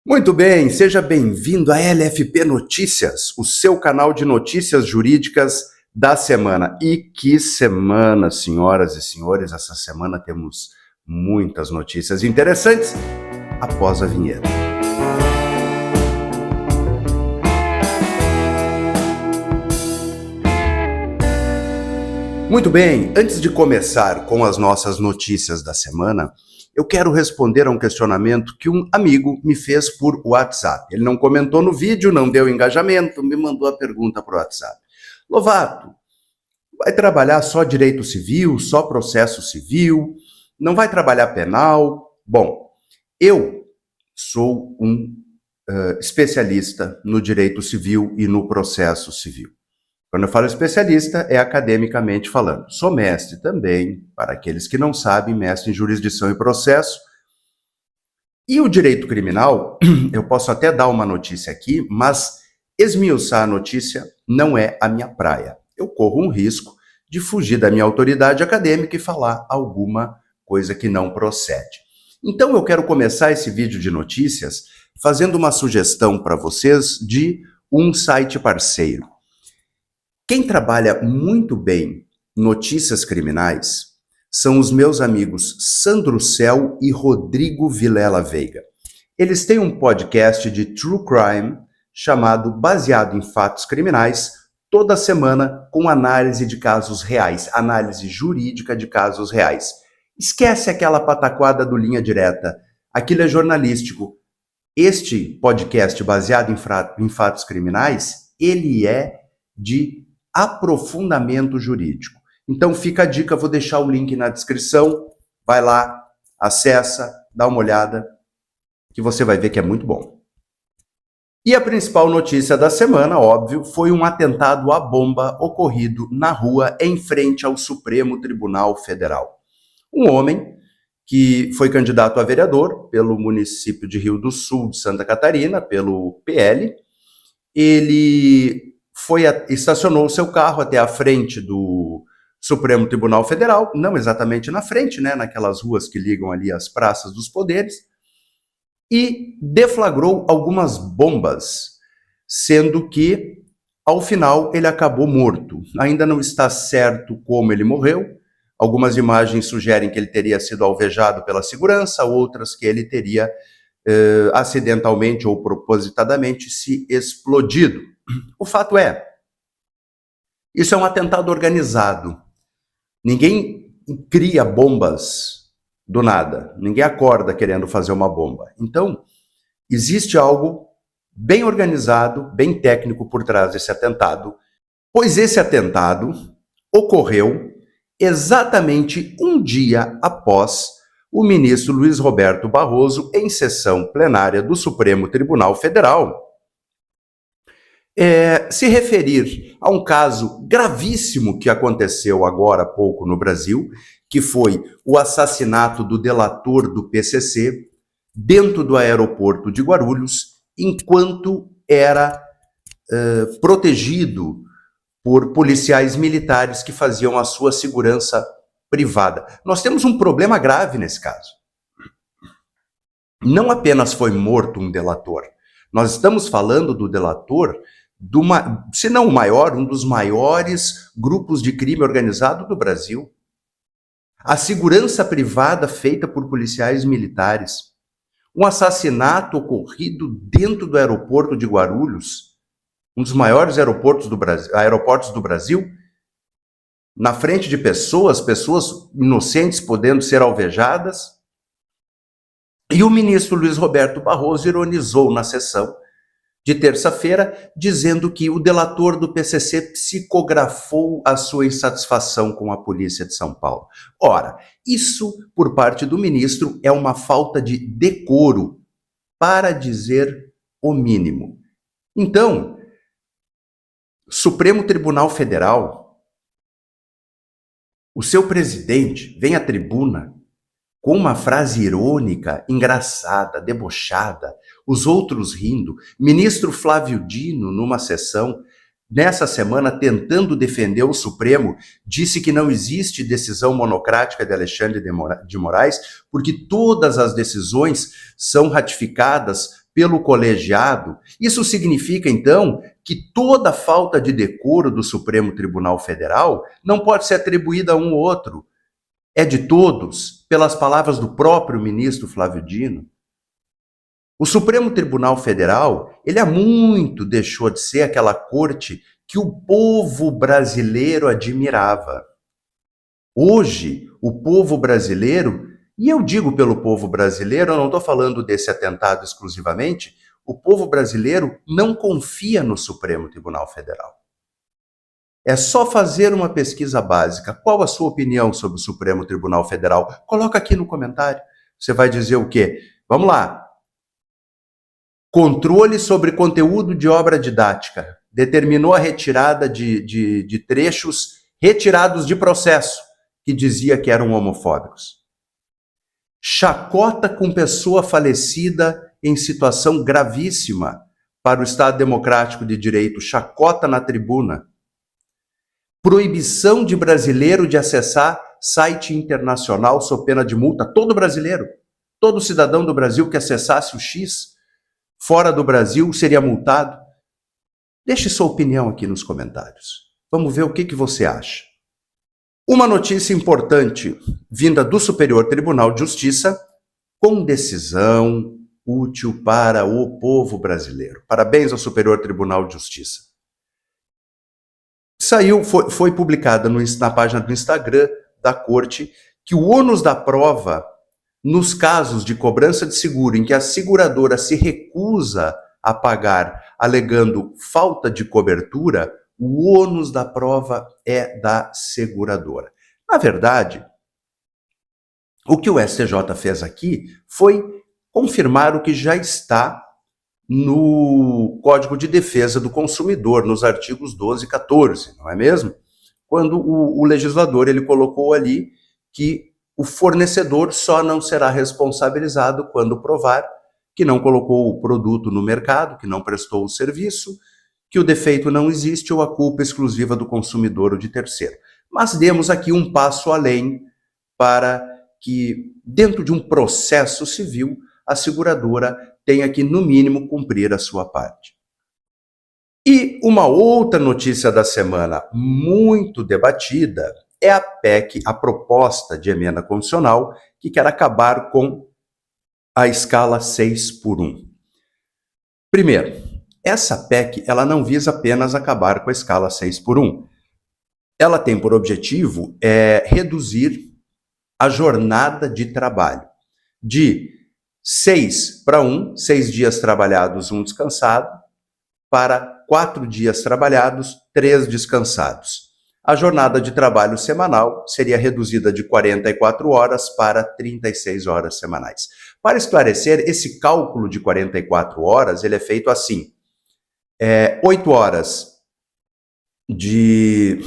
Muito bem, seja bem-vindo a LFP Notícias, o seu canal de notícias jurídicas da semana. E que semana, senhoras e senhores, essa semana temos muitas notícias interessantes após a vinheta. Muito bem, antes de começar com as nossas notícias da semana, eu quero responder a um questionamento que um amigo me fez por WhatsApp. Ele não comentou no vídeo, não deu engajamento, me mandou a pergunta por WhatsApp. Lovato, vai trabalhar só direito civil, só processo civil, não vai trabalhar penal? Bom, eu sou um especialista no direito civil e no processo civil. Quando eu falo especialista, é academicamente falando. Sou mestre também, para aqueles que não sabem, mestre em jurisdição e processo. E o direito criminal, eu posso até dar uma notícia aqui, mas esmiuçar a notícia não é a minha praia. Eu corro um risco de fugir da minha autoridade acadêmica e falar alguma coisa que não procede. Então eu quero começar esse vídeo de notícias fazendo uma sugestão para vocês de um site parceiro. Quem trabalha muito bem notícias criminais são os meus amigos Sandro Cel e Rodrigo Vilela Veiga. Eles têm um podcast de true crime chamado Baseado em Fatos Criminais, toda semana com análise de casos reais, análise jurídica de casos reais. Esquece aquela pataquada do Linha Direta, aquilo é jornalístico. Este podcast baseado em fatos criminais, ele é de aprofundamento jurídico. Então fica a dica, vou deixar o link na descrição, vai lá, acessa, dá uma olhada, que você vai ver que é muito bom. E a principal notícia da semana, óbvio, foi um atentado à bomba ocorrido na rua em frente ao Supremo Tribunal Federal. Um homem que foi candidato a vereador pelo município de Rio do Sul, de Santa Catarina, pelo PL, ele estacionou o seu carro até a frente do Supremo Tribunal Federal, não exatamente na frente, né, naquelas ruas que ligam ali as praças dos poderes, e deflagrou algumas bombas, sendo que, ao final, ele acabou morto. Ainda não está certo como ele morreu. Algumas imagens sugerem que ele teria sido alvejado pela segurança, outras que ele teria acidentalmente ou propositadamente se explodido. O fato é, isso é um atentado organizado. Ninguém cria bombas do nada. Ninguém acorda querendo fazer uma bomba. Então, existe algo bem organizado, bem técnico por trás desse atentado, pois esse atentado ocorreu exatamente um dia após o ministro Luiz Roberto Barroso, em sessão plenária do Supremo Tribunal Federal, se referir a um caso gravíssimo que aconteceu agora há pouco no Brasil, que foi o assassinato do delator do PCC dentro do aeroporto de Guarulhos, enquanto era protegido por policiais militares que faziam a sua segurança privada. Nós temos um problema grave nesse caso. Não apenas foi morto um delator, nós estamos falando do delator se não o maior, um dos maiores grupos de crime organizado do Brasil. A segurança privada feita por policiais militares. Um assassinato ocorrido dentro do aeroporto de Guarulhos, um dos maiores aeroportos do Brasil, na frente de pessoas inocentes podendo ser alvejadas. E o ministro Luiz Roberto Barroso ironizou na sessão de terça-feira, dizendo que o delator do PCC psicografou a sua insatisfação com a polícia de São Paulo. Ora, isso, por parte do ministro, é uma falta de decoro, para dizer o mínimo. Então, Supremo Tribunal Federal, o seu presidente vem à tribuna com uma frase irônica, engraçada, debochada, os outros rindo. Ministro Flávio Dino, numa sessão, nessa semana, tentando defender o Supremo, disse que não existe decisão monocrática de Alexandre de Moraes, porque todas as decisões são ratificadas pelo colegiado, isso significa, então, que toda falta de decoro do Supremo Tribunal Federal não pode ser atribuída a um ou outro. É de todos, pelas palavras do próprio ministro Flávio Dino. O Supremo Tribunal Federal, ele há muito deixou de ser aquela corte que o povo brasileiro admirava. Hoje, o povo brasileiro, e eu digo pelo povo brasileiro, eu não estou falando desse atentado exclusivamente, o povo brasileiro não confia no Supremo Tribunal Federal. É só fazer uma pesquisa básica. Qual a sua opinião sobre o Supremo Tribunal Federal? Coloca aqui no comentário. Você vai dizer o quê? Vamos lá. Controle sobre conteúdo de obra didática. Determinou a retirada de trechos retirados de processo, que dizia que eram homofóbicos. Chacota com pessoa falecida em situação gravíssima para o Estado Democrático de Direito. Chacota na tribuna. Proibição de brasileiro de acessar site internacional sob pena de multa. Todo brasileiro, todo cidadão do Brasil que acessasse o X fora do Brasil seria multado. Deixe sua opinião aqui nos comentários. Vamos ver o que você acha. Uma notícia importante vinda do Superior Tribunal de Justiça com decisão útil para o povo brasileiro. Parabéns ao Superior Tribunal de Justiça. Foi publicada na página do Instagram da Corte que o ônus da prova nos casos de cobrança de seguro em que a seguradora se recusa a pagar alegando falta de cobertura, o ônus da prova é da seguradora. Na verdade, o que o STJ fez aqui foi confirmar o que já está no Código de Defesa do Consumidor, nos artigos 12 e 14, não é mesmo? Quando o legislador ele colocou ali que o fornecedor só não será responsabilizado quando provar que não colocou o produto no mercado, que não prestou o serviço, que o defeito não existe ou a culpa exclusiva do consumidor ou de terceiro. Mas demos aqui um passo além para que, dentro de um processo civil, a seguradora tenha que, no mínimo, cumprir a sua parte. E uma outra notícia da semana muito debatida é a PEC, a proposta de emenda constitucional, que quer acabar com a escala 6x1. Primeiro, essa PEC ela não visa apenas acabar com a escala 6x1. Ela tem por objetivo reduzir a jornada de trabalho de 6-1, 6 dias trabalhados, 1 descansado, para 4 dias trabalhados, 3 descansados. A jornada de trabalho semanal seria reduzida de 44 horas para 36 horas semanais. Para esclarecer, esse cálculo de 44 horas ele é feito assim: 8 horas de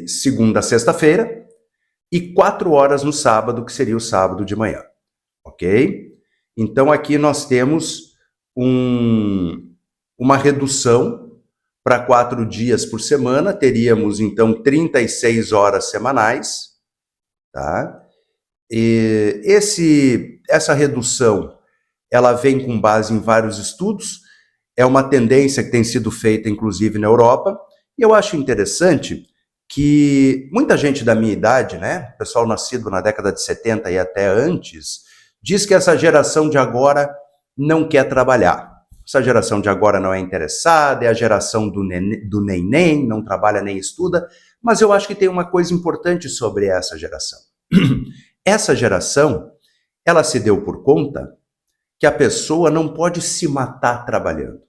segunda a sexta-feira e 4 horas no sábado, que seria o sábado de manhã. Ok? Então aqui nós temos uma redução para 4 dias por semana, teríamos então 36 horas semanais, tá? E essa redução, ela vem com base em vários estudos, é uma tendência que tem sido feita inclusive na Europa, e eu acho interessante que muita gente da minha idade, né, pessoal nascido na década de 70 e até antes, diz que essa geração de agora não quer trabalhar. Essa geração de agora não é interessada, é a geração do neném, não trabalha nem estuda, mas eu acho que tem uma coisa importante sobre essa geração. Essa geração, ela se deu por conta que a pessoa não pode se matar trabalhando.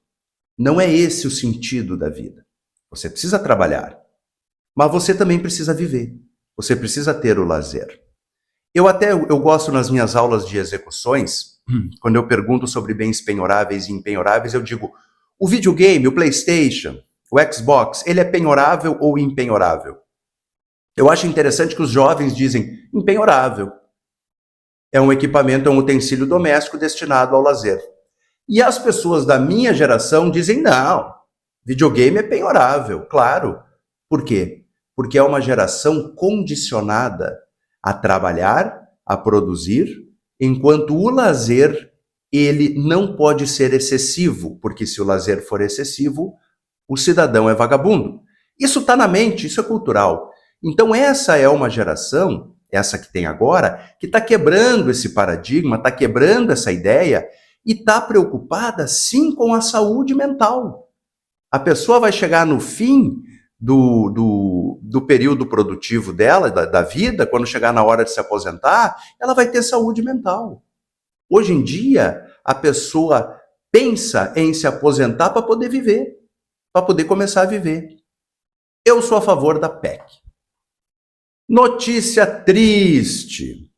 Não é esse o sentido da vida. Você precisa trabalhar, mas você também precisa viver. Você precisa ter o lazer. Eu gosto nas minhas aulas de execuções, quando eu pergunto sobre bens penhoráveis e impenhoráveis, eu digo, o videogame, o PlayStation, o Xbox, ele é penhorável ou impenhorável? Eu acho interessante que os jovens dizem impenhorável. É um equipamento, é um utensílio doméstico destinado ao lazer. E as pessoas da minha geração dizem não, videogame é penhorável, claro. Por quê? Porque é uma geração condicionada a trabalhar, a produzir, enquanto o lazer ele não pode ser excessivo, porque se o lazer for excessivo, o cidadão é vagabundo. Isso está na mente, isso é cultural. Então essa é uma geração, essa que tem agora, que está quebrando esse paradigma, está quebrando essa ideia e está preocupada sim com a saúde mental. A pessoa vai chegar no fim do período produtivo dela, da vida, quando chegar na hora de se aposentar, ela vai ter saúde mental. Hoje em dia, a pessoa pensa em se aposentar para poder viver, para poder começar a viver. Eu sou a favor da PEC. Notícia triste.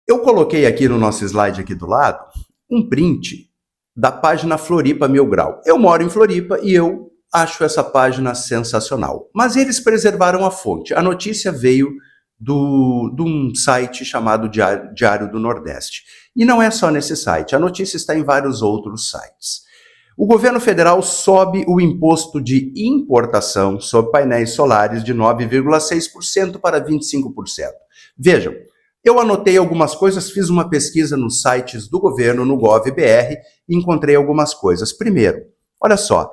Eu coloquei aqui no nosso slide aqui do lado um print da página Floripa Mil Grau. Eu moro em Floripa e eu acho essa página sensacional. Mas eles preservaram a fonte. A notícia veio de um site chamado Diário do Nordeste. E não é só nesse site, a notícia está em vários outros sites. O governo federal sobe o imposto de importação sobre painéis solares de 9,6% para 25%. Vejam, eu anotei algumas coisas, fiz uma pesquisa nos sites do governo, no Gov.br, e encontrei algumas coisas. Primeiro, olha só,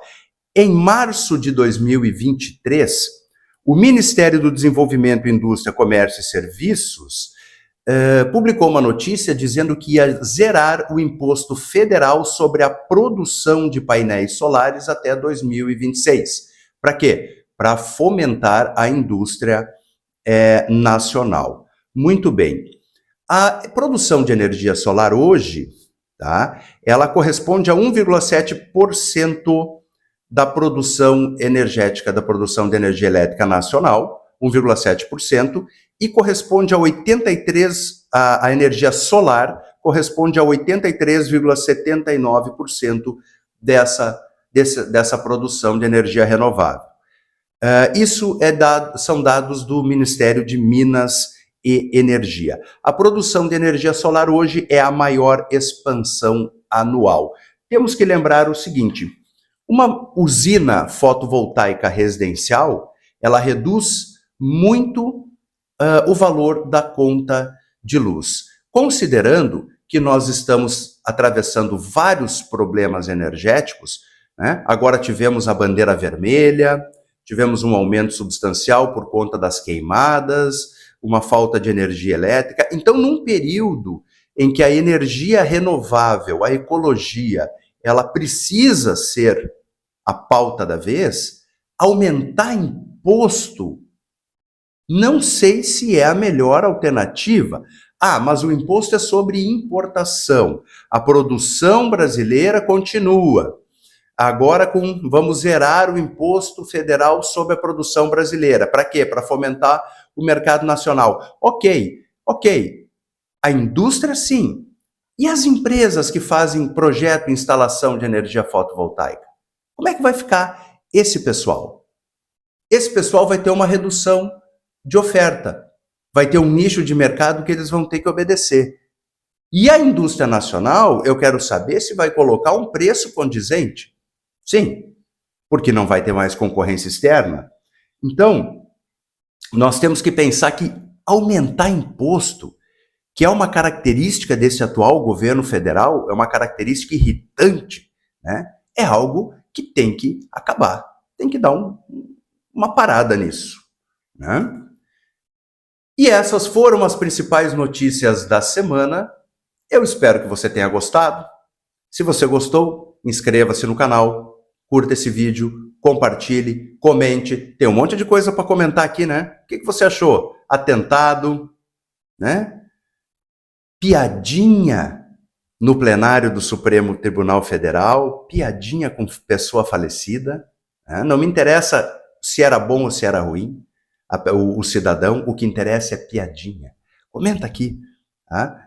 em março de 2023, o Ministério do Desenvolvimento, Indústria, Comércio e Serviços publicou uma notícia dizendo que ia zerar o imposto federal sobre a produção de painéis solares até 2026. Para quê? Para fomentar a indústria nacional. Muito bem. A produção de energia solar hoje, tá, ela corresponde a 1,7% da produção energética, da produção de energia elétrica nacional, 1,7%, e corresponde a 83%, a energia solar corresponde a 83,79% dessa produção de energia renovável. Isso são dados do Ministério de Minas e Energia. A produção de energia solar hoje é a maior expansão anual. Temos que lembrar o seguinte: uma usina fotovoltaica residencial, ela reduz muito o valor da conta de luz. Considerando que nós estamos atravessando vários problemas energéticos, né? Agora tivemos a bandeira vermelha, tivemos um aumento substancial por conta das queimadas, uma falta de energia elétrica. Então, num período em que a energia renovável, a ecologia, ela precisa ser a pauta da vez, aumentar imposto, não sei se é a melhor alternativa. Mas o imposto é sobre importação. A produção brasileira continua. Agora vamos zerar o imposto federal sobre a produção brasileira. Para quê? Para fomentar o mercado nacional. Ok. A indústria sim. E as empresas que fazem projeto e instalação de energia fotovoltaica? Como é que vai ficar esse pessoal? Esse pessoal vai ter uma redução de oferta. Vai ter um nicho de mercado que eles vão ter que obedecer. E a indústria nacional, eu quero saber se vai colocar um preço condizente. Sim, porque não vai ter mais concorrência externa. Então, nós temos que pensar que aumentar imposto, que é uma característica desse atual governo federal, é uma característica irritante, né? É algo que tem que acabar. Tem que dar uma parada nisso, né? E essas foram as principais notícias da semana. Eu espero que você tenha gostado. Se você gostou, inscreva-se no canal, curta esse vídeo, compartilhe, comente. Tem um monte de coisa para comentar aqui, né? O que você achou? Atentado, né? Piadinha no plenário do Supremo Tribunal Federal, piadinha com pessoa falecida. Né? Não me interessa se era bom ou se era ruim. O cidadão, o que interessa é piadinha. Comenta aqui, tá?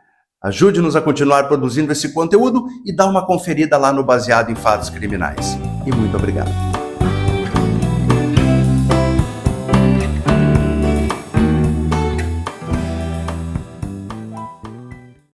Ajude-nos a continuar produzindo esse conteúdo e dá uma conferida lá no Baseado em Fatos Criminais. E muito obrigado.